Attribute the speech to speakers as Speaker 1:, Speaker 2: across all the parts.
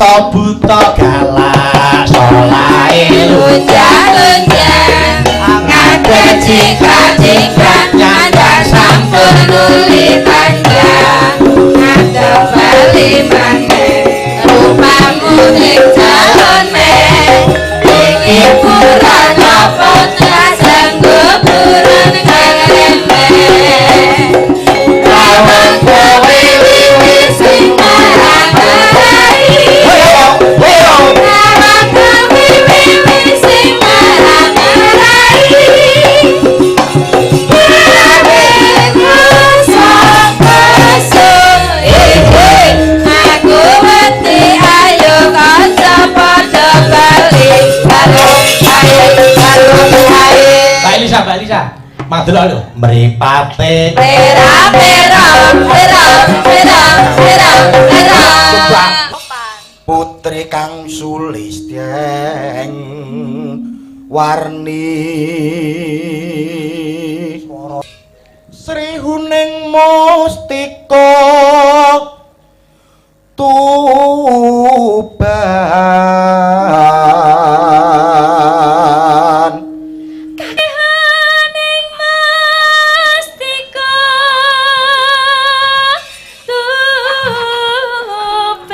Speaker 1: buta galak solae
Speaker 2: lunjang-lunjang ngadeg cikrak-cikrak nyandar sampun nuli panjang ngadeg bali maneh rupamu ning jalane iki buran apa sanggo buran kaleme lawang kowe wiwi sing marang-marai lawang kowe wiwi sing marang-marai aku wedi ayo kanca padha bali karo
Speaker 1: Mbak Elisa madelok lho mripate
Speaker 3: putri kang sulistyeng warni Sri Huning Mustika Tuban
Speaker 2: Huning Mustika Tuban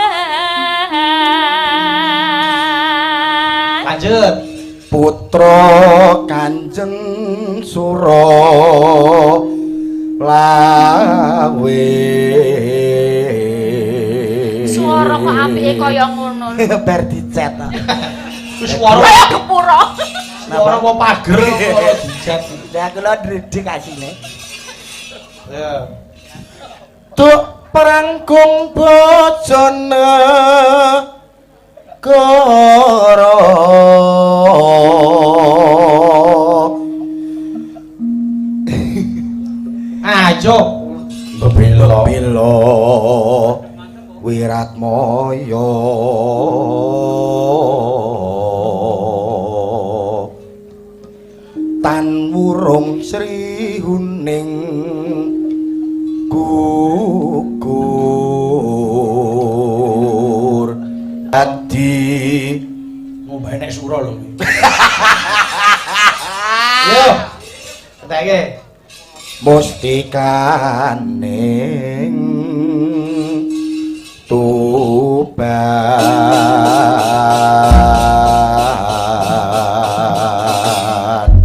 Speaker 1: lanjut
Speaker 3: putra Kanjeng Sura lawe
Speaker 2: suara kok apike kaya ngono
Speaker 3: bar dicet
Speaker 1: suara
Speaker 2: kaya kepura
Speaker 1: suara mau pager suara dijat
Speaker 3: ya kula ndredeg asine
Speaker 1: ya
Speaker 3: tuk perangkung bojone karo
Speaker 1: ayo
Speaker 3: bebelo Wiratmaya tan wurung Sri Huning gugur adi
Speaker 1: ngombe nek sura lho yo ketake
Speaker 3: mustikaning Tuban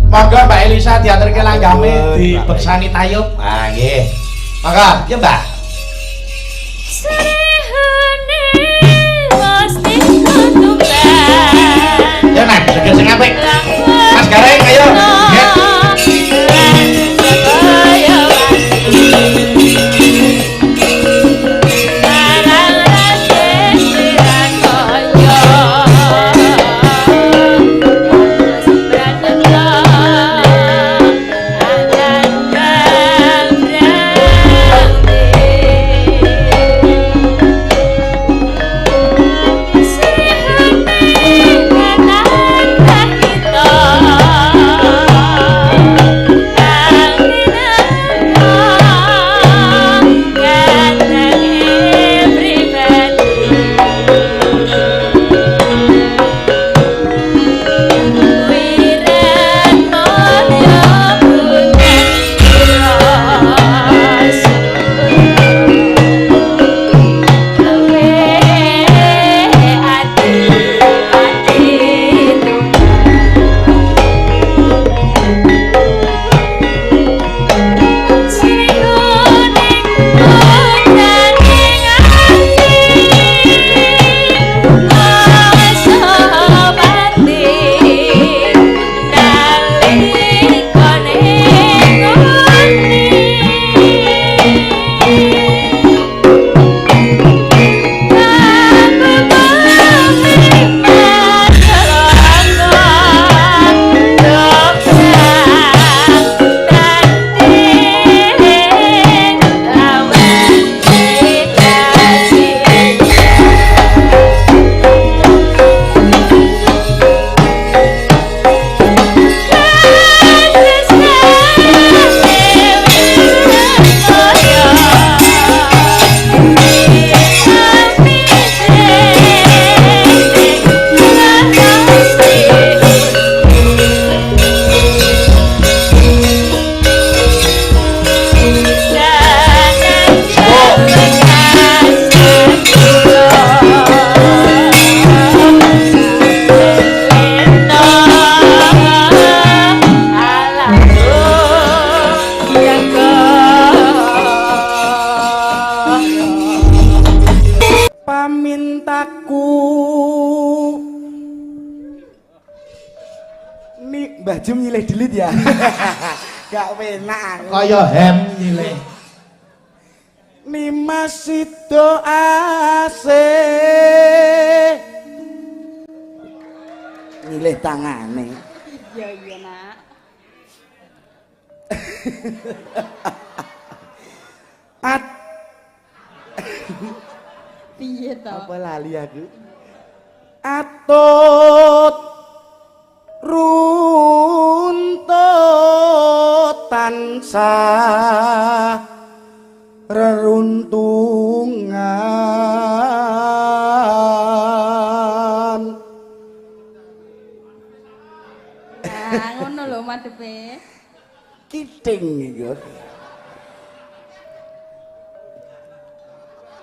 Speaker 1: monggo Mbak Elisa diaturke langgame dibeksani tayub ah nggih monggo ya Mbak ya nang joget sing apik Mas Gareng ayo
Speaker 3: aku nih Mbah Jum nyilih delit ya. Gak penak.
Speaker 1: Kaya hem nyilih.
Speaker 3: Ni masito ase nyilih tangane.
Speaker 2: Iya iya nak.
Speaker 3: At
Speaker 2: Piye to?
Speaker 3: apa lali aku? Atut runtut tansah reruntungan.
Speaker 2: Ah, ngono lho madhepe.
Speaker 3: Kiting iku.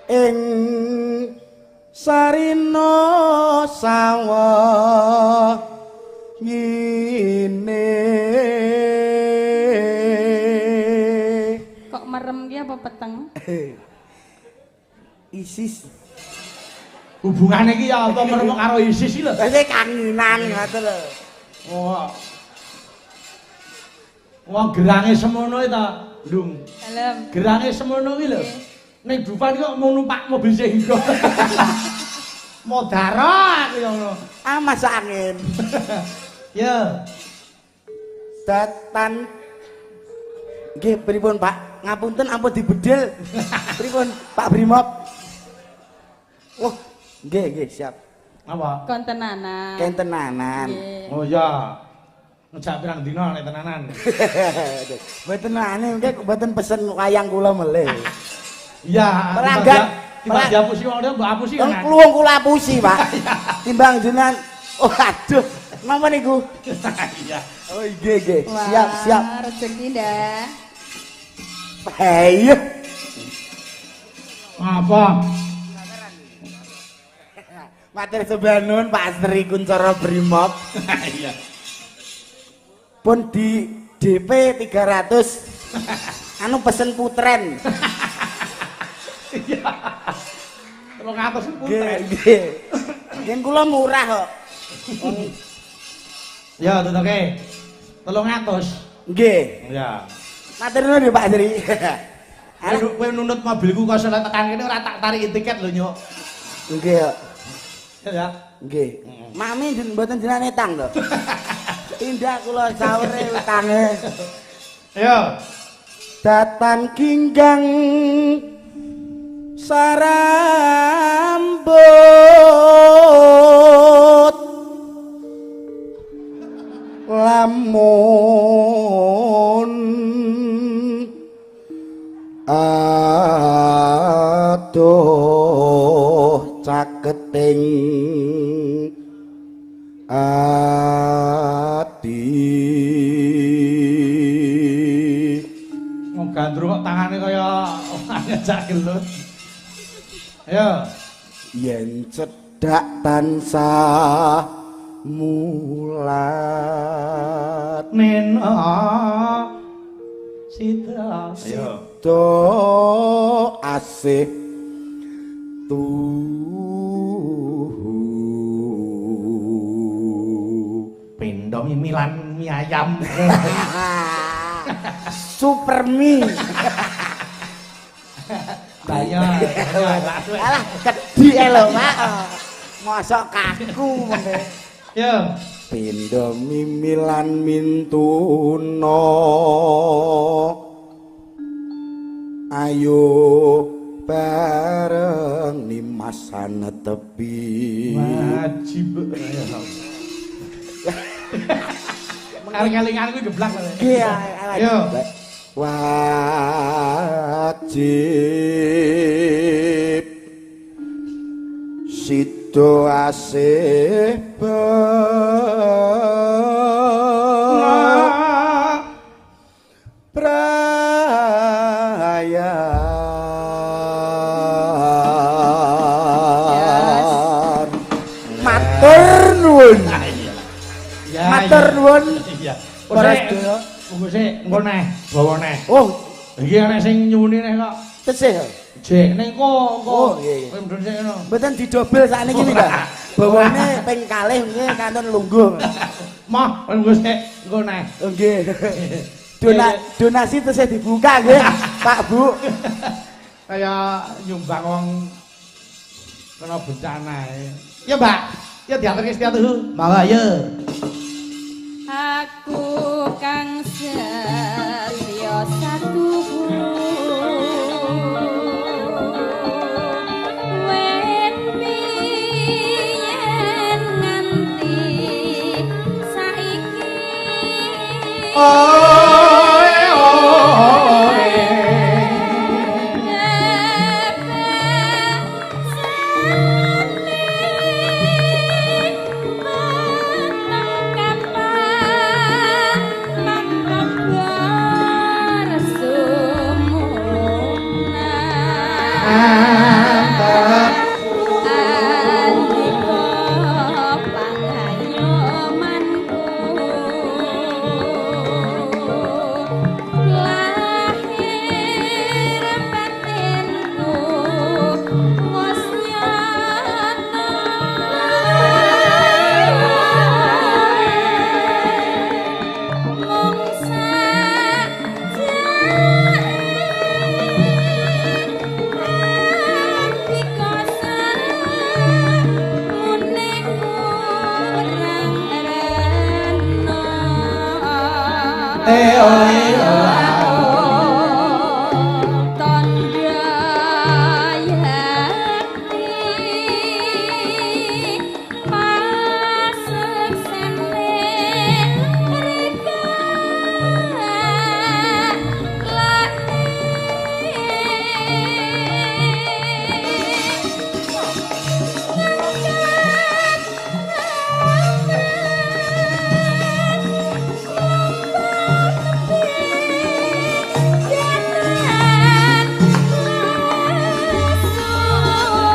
Speaker 3: Ing sarina sawa ngene.
Speaker 2: Kok merem ki apa peteng?
Speaker 3: Isis.
Speaker 1: Hubungane iki ya apa merem karo ISIS iki lho.
Speaker 3: Wis kanginan ngoten lho.
Speaker 1: Oh. Wong gerange semono ta, Ndung.
Speaker 2: Dalem.
Speaker 1: Gerange semono iki lho. Ning Dufan kok mau numpak mobil sehingga. Modaro aku ya ngono.
Speaker 3: Ah masuk angin.
Speaker 1: Ya.
Speaker 3: Datan. Nggih pripun Pak? Ngapunten ampun dibedil. Pripun Pak Brimob? Oh, nggih siap.
Speaker 1: Apa?
Speaker 2: Kon tenanan.
Speaker 3: Ken tenanan.
Speaker 2: Nggih.
Speaker 1: Oh ya. Ngejak pirang dina nek tenanan.
Speaker 3: Mboten ane nggih mboten pesen wayang kula melih.
Speaker 1: Iya,
Speaker 3: Pelanggan
Speaker 1: timbang diapusi wong mbok apusi kan.
Speaker 3: Kluwung kula apusi, Pak. Timbang jenengan. Oh, aduh. Napa niku?
Speaker 1: Iya.
Speaker 3: Oh, nggih.
Speaker 2: Wah,
Speaker 3: Siap.
Speaker 2: rezeki dah.
Speaker 3: Ayo.
Speaker 1: Apa?
Speaker 3: Matur sembah nuwun Pak Sri Kuncara Brimob.
Speaker 1: Iya.
Speaker 3: Pun di DP 300. Anu pesen putren.
Speaker 1: Iya. 300 putra.
Speaker 3: Nggih. Yen kula murah kok.
Speaker 1: Ya, tutuke. 300.
Speaker 3: Nggih.
Speaker 1: Ya.
Speaker 3: Matur nuwun ya Pak Sri.
Speaker 1: Kowe nunut mobilku kok selek tekan kene ora tak tarik tiket lho, Nyuk.
Speaker 3: Nggih.
Speaker 1: Ya.
Speaker 3: Nggih. Mami mboten jenengan etang to. Tindak kula sawere utange.
Speaker 1: Ayo.
Speaker 3: Datan kinggang sarambut lamun aduh caketing ati
Speaker 1: Gandrung kok tangane kaya ngejak gelut. Ayo.
Speaker 3: yen cedhak tansah mulat
Speaker 1: Nena Sita. Ayo.
Speaker 3: do asih
Speaker 1: Pindho mimilan mie ayam.
Speaker 3: super mie
Speaker 1: Ayo.
Speaker 3: alah kedhi lho Pak mosok kaku mene
Speaker 1: Yo.
Speaker 3: pindho mimilan mintuna ayo bareng nimasan tepi
Speaker 1: Wajib. Kali-kalingan kuwi geblak.
Speaker 3: Iya,
Speaker 1: Yo.
Speaker 3: wajib situasi perayaan matur nuwun matur nuwun
Speaker 1: Iya.
Speaker 3: para
Speaker 1: Ora
Speaker 3: sedaya
Speaker 1: Monggo sik, engko neh, bawa neh.
Speaker 3: oh
Speaker 1: Iki ana sing nyuwuni neh kok.
Speaker 3: tesih
Speaker 1: Jek ning kok.
Speaker 3: Oh, nggih.
Speaker 1: Kowe mendun sik ngono.
Speaker 3: Mboten didobel sakniki lho. Bawane ping kalih nggih kantun lungguh.
Speaker 1: Mah, engko sik engko neh.
Speaker 3: Oh nggih. Donasi terus dibuka nggih, Pak Bu.
Speaker 1: Kaya nyumbang wong kena bencana. Ya, Mbak. Ya diaturke setiatu. Monggo ya.
Speaker 2: Aku kang selya satu wen biyen nganti saiki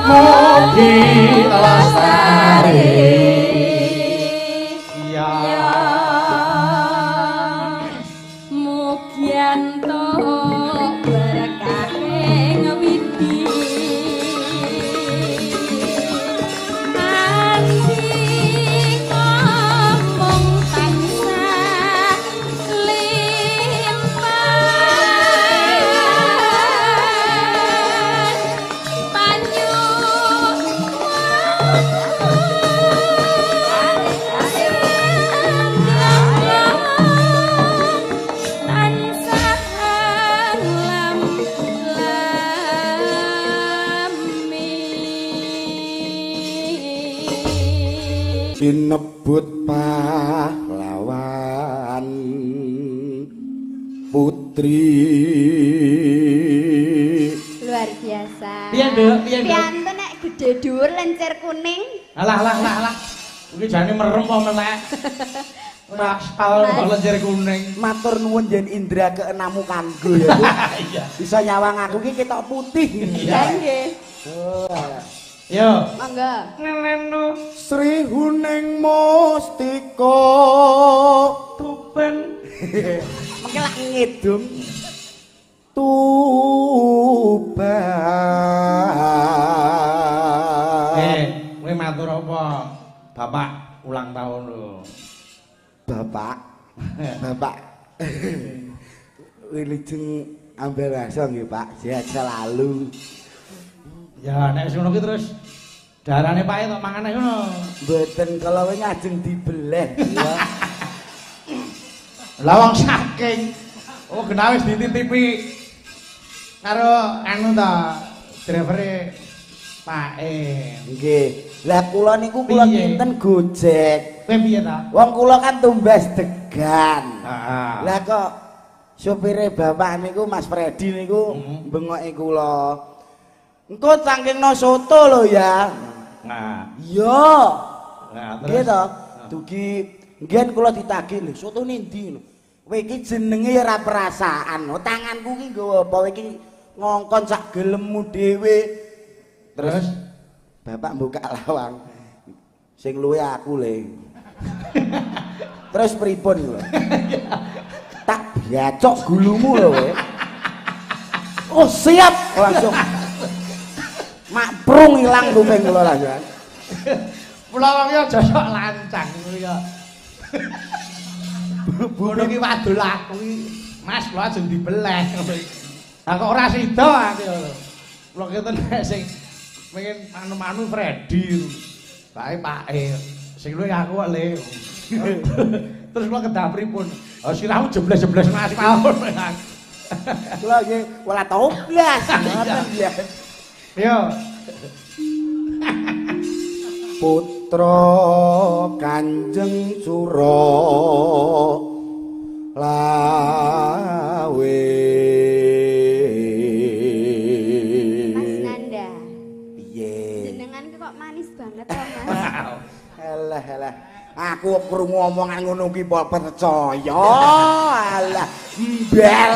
Speaker 1: Mugi lestari ya
Speaker 2: mugianto berkahe ngewidi ati ngomong tansah limpah panyu
Speaker 3: Sinebut pahlawan putri
Speaker 2: luar biasa.
Speaker 1: Piye, Nduk? Piye, Nduk?
Speaker 2: Piantun nek gede dhuwur lencer kuning.
Speaker 1: alah iki jane merem apa melek ora spal kok lenjer kuning
Speaker 3: matur nuwun yen indra keenamu kanggo ya Bu.
Speaker 1: iya
Speaker 3: Bisa nyawang aku iki ketok putih.
Speaker 2: Ya nggih.
Speaker 3: Oh.
Speaker 1: yo
Speaker 2: Mangga.
Speaker 1: ngeleno
Speaker 3: Sri Huning Mustika
Speaker 1: tuben
Speaker 3: mengke lak ngidung Tuban.
Speaker 1: kowe matur apa bapak ulang tahun lho
Speaker 3: Bapak wilujeng ambil rasa nggih Pak, sehat selalu.
Speaker 1: ya nek wis ngono ki terus darane Pak tok mangane ngono
Speaker 3: Mboten kala wingi ajeng dibeleh ya.
Speaker 1: lah wong saking oh genah wis dititipi karo anu ta drivere Pak
Speaker 3: Nggih. Lah kula niku kula
Speaker 1: Piye?
Speaker 3: kinten Gojek.
Speaker 1: kowe piye ta
Speaker 3: Wong kula kan tumbas degan.
Speaker 1: heeh
Speaker 3: Lah kok supire bapak niku Mas Freddy niku bengoke kula. Engko saking no soto lho ya.
Speaker 1: nah
Speaker 3: Iya.
Speaker 1: nah
Speaker 3: Nggih to. Dugi ngen kula ditagih lho sotone ndi lho. Kowe iki jenenge ya ora perasaan. Oh, tanganku iki nggawa apa iki ngongkon sak gelemmu dhewe. Terus bapak buka lawang. Sing luwe aku le. Terus pripun lho? Tak biacok gulumu lho kowe. Oh, siap langsung. Brung ilang kuping kula lah ya.
Speaker 1: Kula wong yo josok lancang kuwi yo. Ngono ki wadul aku ki. Mas kula aja dibeleh. Lah kok ora sida aku yo. Kula keten nek sing pengen anu-anu Freddy. Pake sing luwih aku kok le. Terus kula kedah pripun? Oh sirahmu jebles-jebles Mas mawon.
Speaker 3: Kula nggih wala toblas. Ngoten ya.
Speaker 1: Yo.
Speaker 3: Putra Kanjeng Sura lawe.
Speaker 2: Mas Nanda.
Speaker 3: Piye?
Speaker 2: Jenengan ki kok manis banget to, Mas.
Speaker 3: Alah. Aku krungu omongan ngono ki kok percaya. Alah, mbel.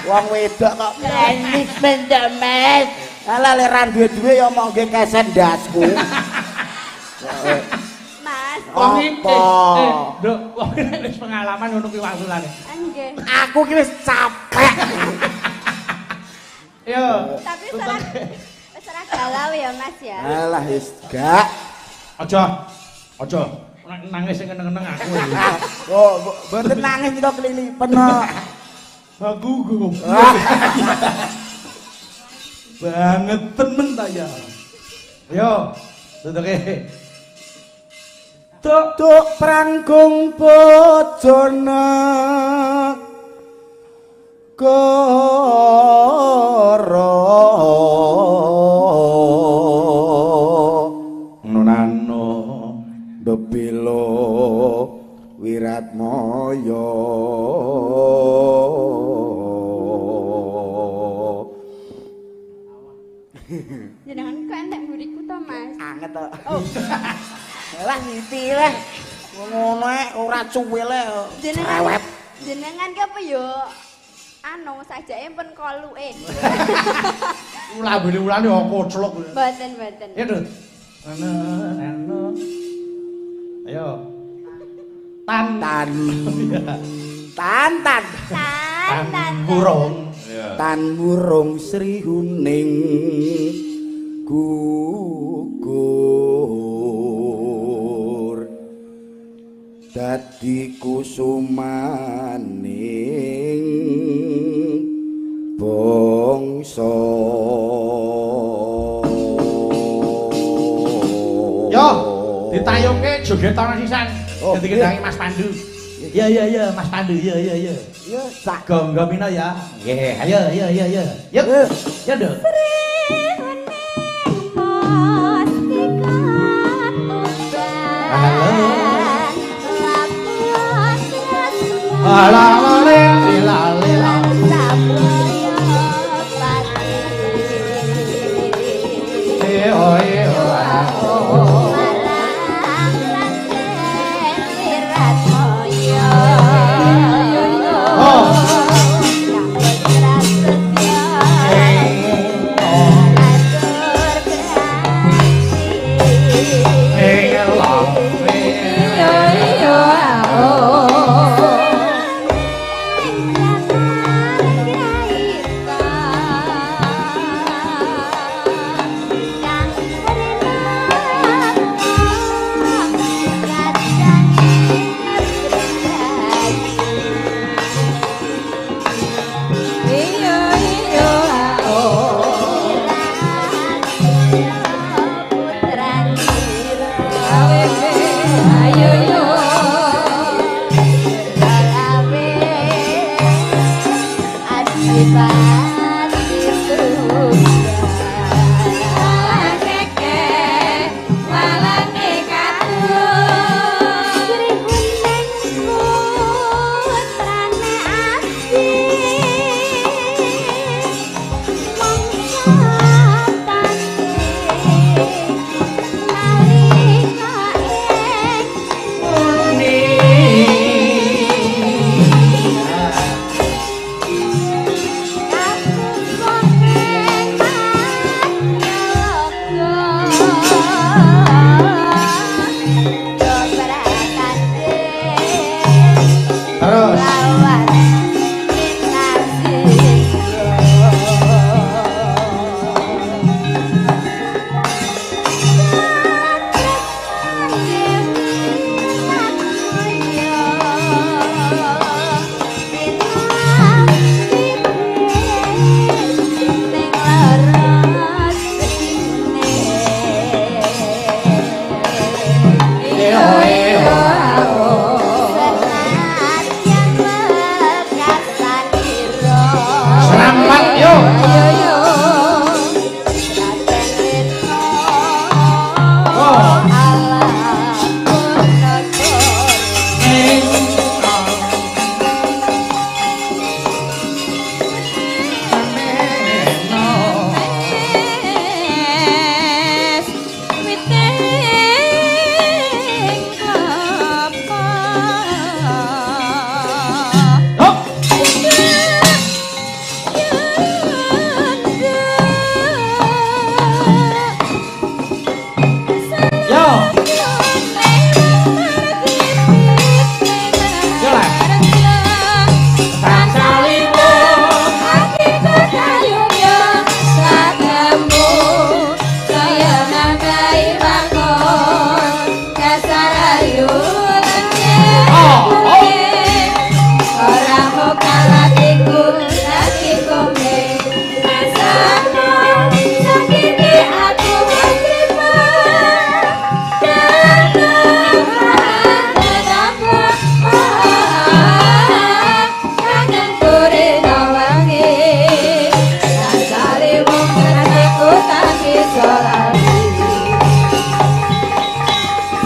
Speaker 3: Wong wedok kok manis mendemes. Alah lek ra duwe-duwe ya mok nggih keset ndasku.
Speaker 2: Mas,
Speaker 1: Wong iki
Speaker 3: Apa?
Speaker 1: Nduk, wong iki wis pengalaman ngono kuwi wasulane.
Speaker 2: nggih.
Speaker 3: Aku ki wis capek.
Speaker 1: Yo.
Speaker 2: Tapi ora galau ya, Mas ya.
Speaker 3: Alah wis gak.
Speaker 1: Aja. Nangis sing keneng-keneng aku.
Speaker 3: Oh, mboten nangis kita kelilipen kok.
Speaker 1: Aku gugup. Banget temen ta ya. Yo, tutuke.
Speaker 3: Tuk prangkung bojone karo
Speaker 1: nunano
Speaker 3: bebilo Wiratmaya.
Speaker 2: Jenengan kok entek mburiku to, Mas?
Speaker 3: Anget to. Oh. Lah niti lah. Ngono ae ora cuwile.
Speaker 2: Jenengan ki apa yo anu sajake pun koluke.
Speaker 1: Ulane koclok.
Speaker 2: Mboten.
Speaker 1: Ya, Dut. Anu. Ayo. Tan. Burung.
Speaker 3: Tan burung Sri Huning gugur dadi kusumaning bangsa.
Speaker 1: Yo, ditayungke joget ana sisan. Dadi kendangi Mas Pandu. Iya, Mas Pandu. Iya.
Speaker 3: Ya sak
Speaker 1: Gonggomina ya. Nggih, ayo. Yuk. Ya, Dut.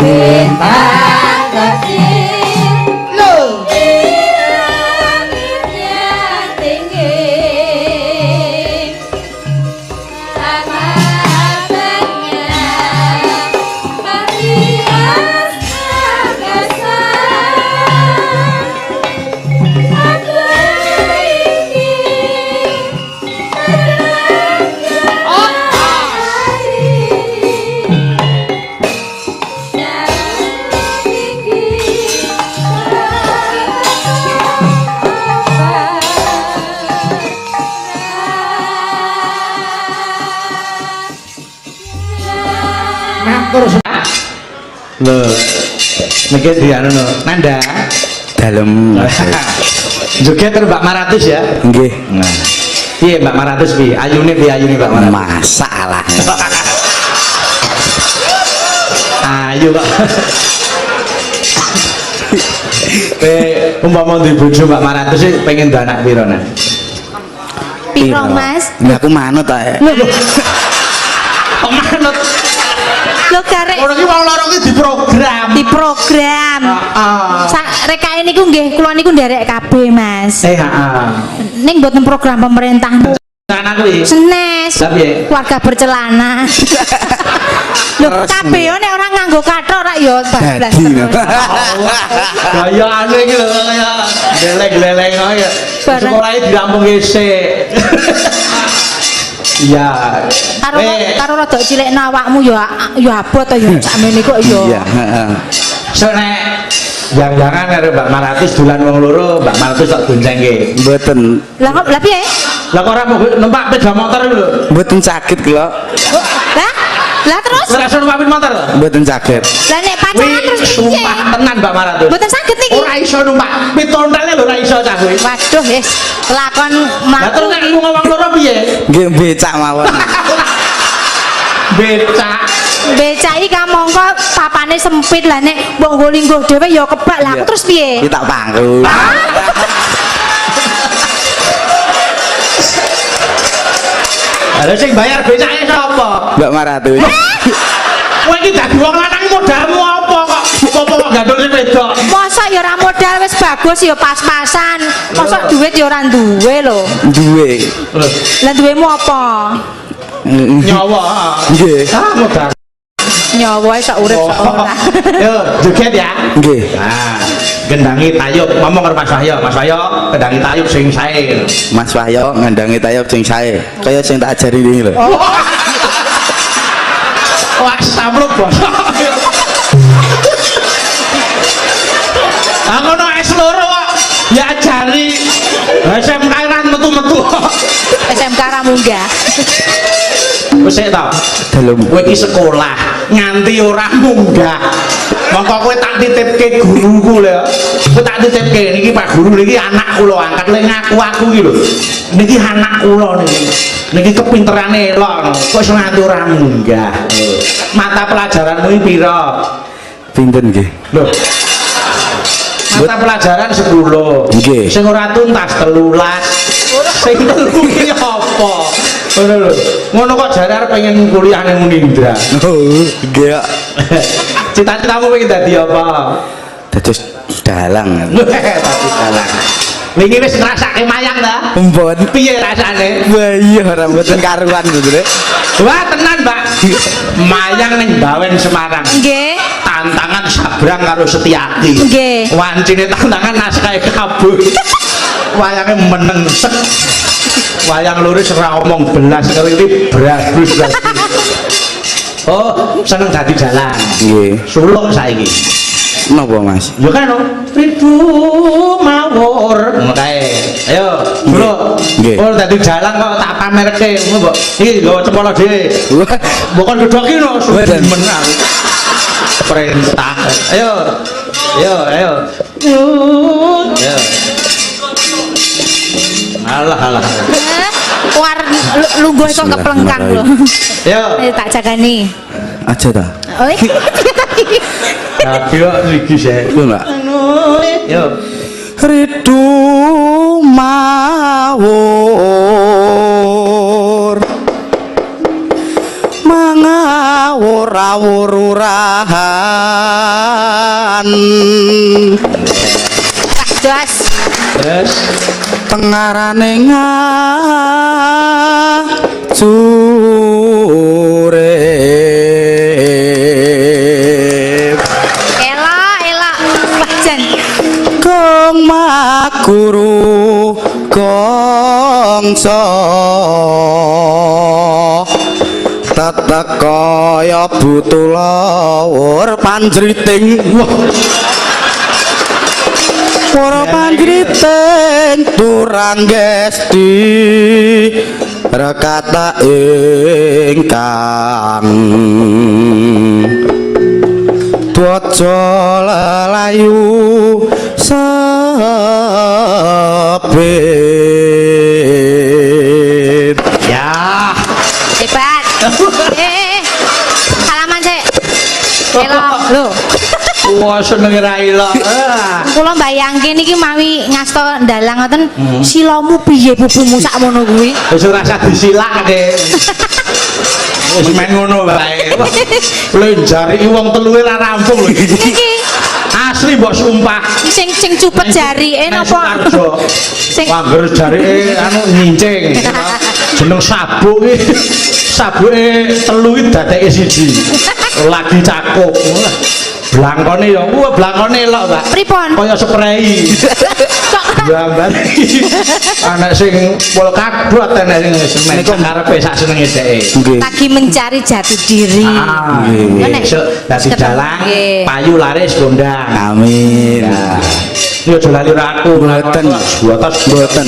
Speaker 2: bintang kecil
Speaker 1: Loh.
Speaker 2: langitnya tinggi sama abangnya menghias angkasa aku ingin
Speaker 1: Matur
Speaker 4: Lho. Niki di anu no, Nanda.
Speaker 3: Dalem.
Speaker 4: Joget karo Mbak Maratus ya.
Speaker 3: Nggih.
Speaker 4: Nah. Piye Mbak Maratus piye? Ayune Mbak Maratus?
Speaker 3: Masalah.
Speaker 4: Ayo kok. Umpama di bojo Mbak Maratus sih pengen duwe anak piro nah?
Speaker 2: piro Mas
Speaker 3: Nah, aku manut ta.
Speaker 4: Kok manut?
Speaker 2: lo karek
Speaker 4: Ora ki wong loro ki diprogram.
Speaker 2: di program sak rekae niku nggih kula niku nderek kabeh Mas
Speaker 4: Heeh.
Speaker 2: ning mboten program pemerintah
Speaker 4: Anak kuwi.
Speaker 2: senes
Speaker 4: Lah piye?
Speaker 2: keluarga bercelana lho kabeh yo nek ora nganggo kathok rak yo bablas
Speaker 3: Dadi.
Speaker 4: Gayane iki lho kaya geleng-geleng kaya.
Speaker 2: Barang-
Speaker 4: Sekolahe dirampung isik. Iya.
Speaker 2: karo rada cilikna awakmu yo abot to yo sakmene kok yo
Speaker 3: Iya, heeh.
Speaker 4: Sok nek jangan-jangan karo Mbak Maratus dolan wong loro, Mbak Maratus tok goncengke.
Speaker 3: Mboten
Speaker 2: lah piye
Speaker 4: Lah kok ora mau numpak sepeda motor lho.
Speaker 3: mboten saged kula.
Speaker 2: lah terus
Speaker 4: Ora iso numpak motor lho.
Speaker 3: Mboten saged.
Speaker 2: lah nek pacaran
Speaker 4: Kuwi
Speaker 2: terus piye
Speaker 4: sumpah tenan Mbak Maratus.
Speaker 2: mboten saged niki
Speaker 4: Ora iso numpak pitontele lho ora iso cah kuwi.
Speaker 2: waduh wis lakon
Speaker 4: Lah terus nek
Speaker 2: mlaku
Speaker 4: ngomong loro piye?
Speaker 3: Nggih becak mawon.
Speaker 4: Becak.
Speaker 2: becai kamangka papane sempit lah nek mbok nggo lingguh dhewe ya kebak lah aku terus piye
Speaker 3: Iki tak pangku.
Speaker 4: Lah sing bayar becake sapa?
Speaker 3: Mbak Maratus.
Speaker 4: Kowe iki dadi wong lanang modalmu apa kok? Apa kok gandul sing wedok?
Speaker 2: masa ya ora modal wis bagus ya pas-pasan masa duit ya ora duwe lho
Speaker 3: Duwe.
Speaker 2: lah duwemu apa
Speaker 4: Nyawa.
Speaker 3: Nggih.
Speaker 4: Ah modal.
Speaker 2: nyawa sak urip sak ora
Speaker 4: Yo, joget ya.
Speaker 3: Nggih.
Speaker 4: Nah, gendangi tayub ngomong karo Mas Wahyo. Mas Wahyo, gendangi tayub sing sae.
Speaker 3: Mas Wahyo ngandangi tayub sing sae. Kaya sing tak ajari iki lho.
Speaker 4: Wah, sampluk bos. Aku no S loro kok. Ya ajari. SMK kan metu-metu.
Speaker 2: SMK ra munggah
Speaker 4: Wis sik ta.
Speaker 3: Dalem.
Speaker 4: Kowe iki sekolah nganti ora munggah. Mongko kowe tak titipke guruku lho. Kowe tak titipke niki Pak Guru niki anakku lho angkat le ngaku aku iki lho. Niki anak kula niki. Niki kepinterane elok. Kok iso nganti ora munggah. Mata pelajaranmu iki pira?
Speaker 3: Pinten nggih?
Speaker 4: Lho. Mata pelajaran 10.
Speaker 3: Nggih.
Speaker 4: Sing ora tuntas 13. Sing telu iki apa? Ngono lho. Ngono kok jare arep pengen kuliah ning Unindra.
Speaker 3: Oh, nggih.
Speaker 4: Cita-citamu pengen dadi apa?
Speaker 3: Dados dalang.
Speaker 4: Dadi dalang. Wingi wis ngrasake mayang ta?
Speaker 3: Empun.
Speaker 4: Piye rasane?
Speaker 3: Wah iya ora mboten karuan lho, Bre.
Speaker 4: Wah, tenan, Mbak. Mayang ning Bawen Semarang.
Speaker 2: nggih
Speaker 4: Tantangan sabrang karo Setiati.
Speaker 2: Nggih.
Speaker 4: Wancine tantangan naskahe kabur. Wayange meneng sek. Wayang lurus ora omong belas kali iki brabrus. Oh, seneng dadi dalang.
Speaker 3: Nggih.
Speaker 4: Suluk saiki.
Speaker 3: Napa, Mas?
Speaker 4: Ya kan ribu mawur ngono kae. Ayo, Bro.
Speaker 3: Nggih.
Speaker 4: Oh dadi jalan kok tak pamerke ngono, Mbok. Iki nggawa cepolo dhewe.
Speaker 3: Wah,
Speaker 4: Mbok kon dodoki no
Speaker 3: Mboten.
Speaker 4: menang. Perintah. Ayo. Ayo, ayo. Ayo. Alah, alah.
Speaker 2: war lungguh kok keplengkang lho
Speaker 4: Ayo.
Speaker 2: ayo tak jagani
Speaker 3: aja ta.
Speaker 2: oi
Speaker 4: Tapi kok iki sih.
Speaker 3: Lho, Mbak.
Speaker 4: Yo.
Speaker 3: Ridu mawur mangawur rawur-urahan
Speaker 2: Jos.
Speaker 4: Terus
Speaker 3: tengarane ngajurip
Speaker 2: Elok wajan.
Speaker 3: gong maguru gongso tetek kaya butulawur panjriting para panjriting turang gesti rekata ingkang dwaja lelayu sebet
Speaker 4: ya
Speaker 2: Hebat. Salaman sik. Elok lho.
Speaker 4: wah seneng ra ilok
Speaker 2: Kula mbayangke niki mawi ngasta ndalang ngoten silamu piye pupumu sakmono kuwi.
Speaker 4: wis ora usah disilake wis men ngono bae lenjar iki wong teluwe ra rampung lho
Speaker 2: Niki
Speaker 4: asli mbok sumpah
Speaker 2: sing cupet jarike napa? Sing
Speaker 4: Wangger jarike anu nyincing jeneng sabuk iki sabuke telu iki dadeke siji lagi cakup blangkone ya wah blangkone elok Pak
Speaker 2: pripun?
Speaker 4: kaya spray gambar anak sing pol kadot enek sing semen karepe sak senenge dheke
Speaker 2: Lagi mencari jati diri.
Speaker 4: nggih esuk dadi dalang payu laris gondang
Speaker 3: amin
Speaker 4: ya aja lali aku
Speaker 3: mboten mboten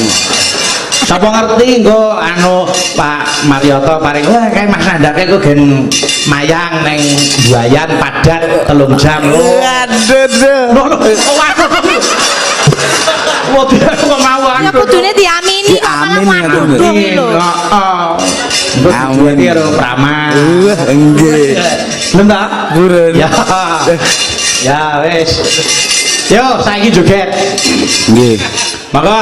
Speaker 4: sapa ngerti nggo anu Pak Marioto paring wah kae Mas Nandake kok gen mayang ning Buayan padat 3 jam lho
Speaker 3: aduh
Speaker 4: wah dia kok mau
Speaker 2: Ya kudune diamini kok malah
Speaker 3: Diamin,
Speaker 2: waduh lho.
Speaker 4: heeh amin karo Prama
Speaker 3: nggih
Speaker 4: lho ta
Speaker 3: burun
Speaker 4: ya ya wis yo saiki joget
Speaker 3: nggih
Speaker 4: maka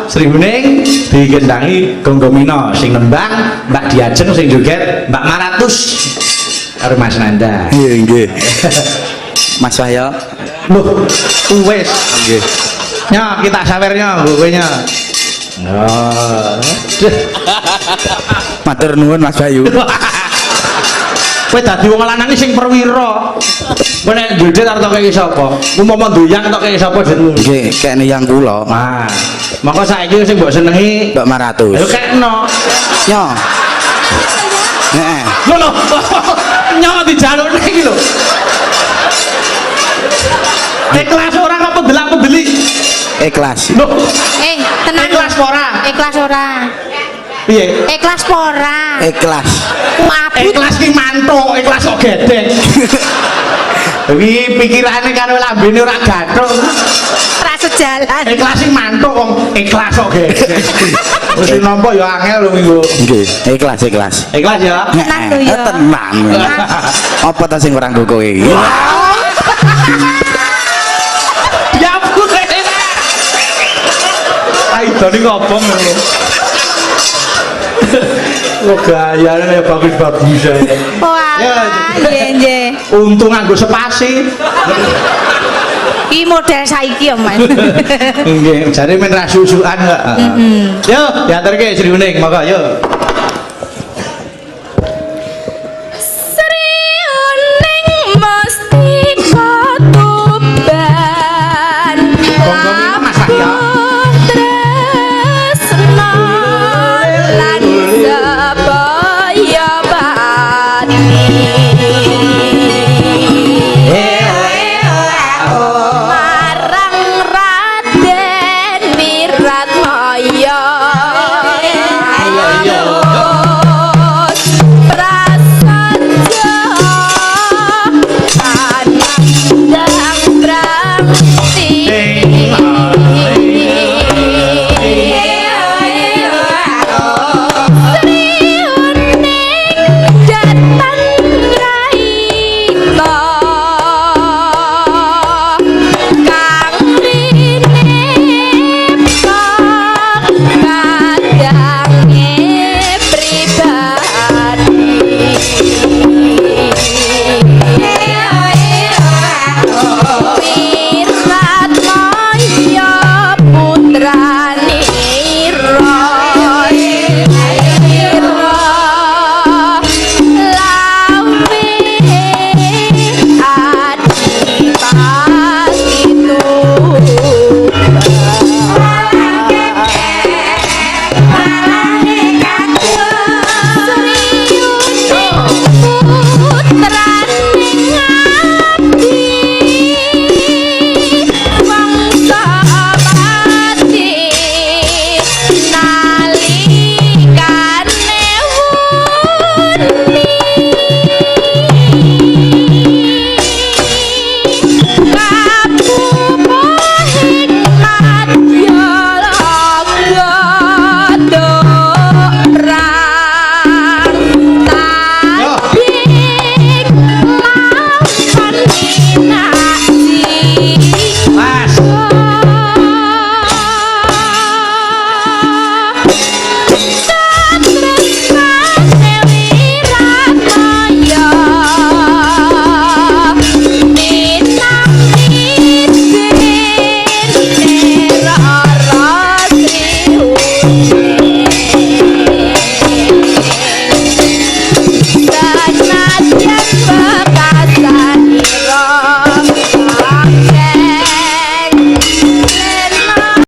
Speaker 4: Sri Bening digendangi Gonggomino sing nembang Mbak Diajeng sing joget Mbak Maratus karo Mas Nanda
Speaker 3: nggih Mas Wahyo
Speaker 4: loh wis
Speaker 3: nggih
Speaker 4: nya kita sawernya kowe nya oh
Speaker 3: matur nuwun Mas Bayu
Speaker 4: kowe dadi wong lanang sing perwira kowe nek joget arep tok iki sapa umpama doyang tok iki sapa jenengmu
Speaker 3: nggih kene yang kula
Speaker 4: nah maka saiki sing mbok senengi
Speaker 3: Mbak Maratus
Speaker 4: ayo kekno
Speaker 3: yo heeh
Speaker 4: lho nyawa dijalukne iki lho ikhlas ora apa delak-delik
Speaker 3: ikhlas
Speaker 4: lho
Speaker 2: Tenang.
Speaker 4: ikhlas ora
Speaker 2: Ikhlas ora?
Speaker 4: piye
Speaker 2: Ikhlas ora?
Speaker 3: ikhlas
Speaker 2: Wabut.
Speaker 4: ikhlas ki mantuk ikhlas kok gedeng iki pikirane karo lambene ora gathuk
Speaker 2: Ra sejalan.
Speaker 4: ikhlas ki mantuk wong ikhlas kok gedeng mesti nampa ya angel lho minggu
Speaker 3: nggih ikhlas
Speaker 4: ikhlas ya
Speaker 2: Tenang lho ya.
Speaker 3: tenang apa ta sing ora nggo kowe iki
Speaker 4: ya ampun ayo tadi ngopong lho kok gayane bagus-bagus ae
Speaker 2: Wah, nggih.
Speaker 4: untung nganggo spasi
Speaker 2: Iki model saiki ya, Mas.
Speaker 4: nggih jare men ra susukan kok yo diaturke Sri Bening monggo yo